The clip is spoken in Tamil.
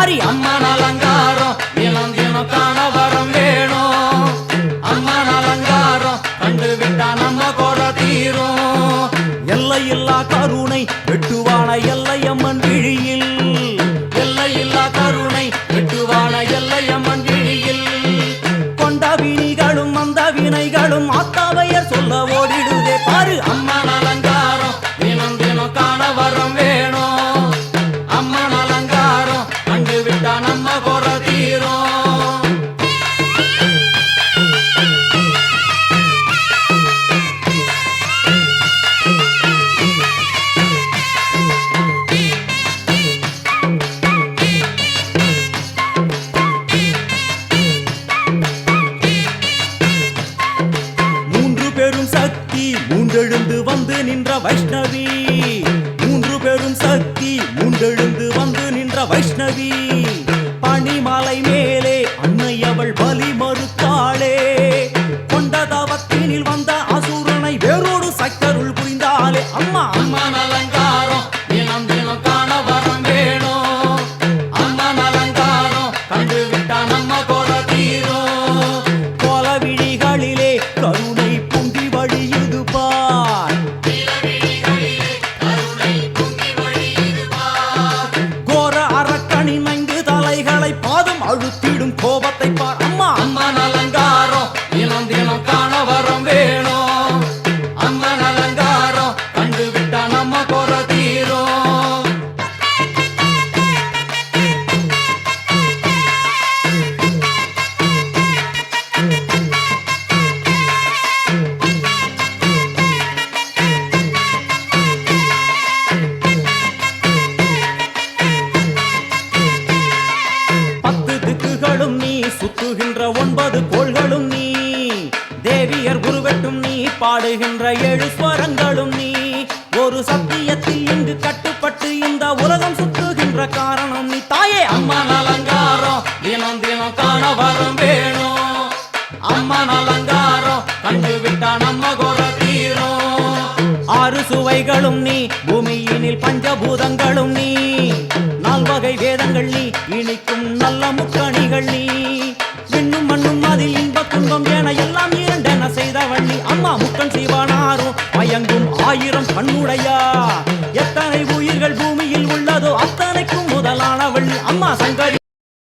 மாறி அம்மன் அலங்காரம் தினம் தினம் காண வரம் வேணும். அம்மன் அலங்காரம் கண்டு விட்டா நம்ம குறை தீரும். எல்லையில்லா கருணை வெட்டுவான எல்லையம்மன் விழியில், எல்லையில்லா கருணை வெட்டுவான எல்லையம்மன் விழியில். கொண்ட வினிகளும் அந்த வினைகளும் ஆத்தாவையர் சொல்ல ஓடிடுதே பாரு. அம்மன் அலங்காரம் தினம் தினம் காண வரம் வேணும். அம்மன் அலங்காரம் கண்டு விட்டா நம்ம குறை தீரும். மூன்றெழுந்து வந்து நின்ற வைஷ்ணவி, மூன்று பெரும் சக்தி மூன்றெழுந்து வந்து நின்ற வைஷ்ணவி. பனிமலை மேலே அன்னை அவள் பலி மறுத்தாளே. கொண்ட தவத்தினில் வந்த அசுரனை வேரோடு சக்கருள் புரிந்தாளே. அம்மா அம்மன் அலங்காரம் தினம் தினம் காண வரம் வேணும். அம்மன் அலங்காரம் கண்டு விட்டா நம்ம குறை தீரும். கோல விழிகளிலே கருணை பொங்கி வழியுது பார். கோர அரக்கனின் 5 தலைகளை பாதம் அழுத்திடும் கோபத்தை பார். அம்மா அம்மன் அலங்காரம் தினம் தினம் காண வரம் வேணும். அம்மன் அலங்காரம் கண்டு விட்டா நம்ம குறை தீரும். சுத்துகின்ற 9 கோள்களும் நீ, தேவியர் குருவெட்டும் நீ, பாடுகின்ற 7 ஸ்வரங்களும் நீ. ஒரு சத்தியத்தில் இங்கு கட்டுப்பட்டு இந்த உலகம் சுத்துகின்ற காரணம் நீ தாயே. அம்மன் அலங்காரம் தினம் தினம் காண வரம் வேணும். அம்மன் அலங்காரம் கண்டு விட்டா நம்ம குறை தீரும். 6 சுவைகளும் நீ, பூமியினில் பஞ்சபூதங்களும் நீ, 4 வகை வேதங்கள் நீ, இனிக்கும் நல்ல முக்கணிகள் நீ.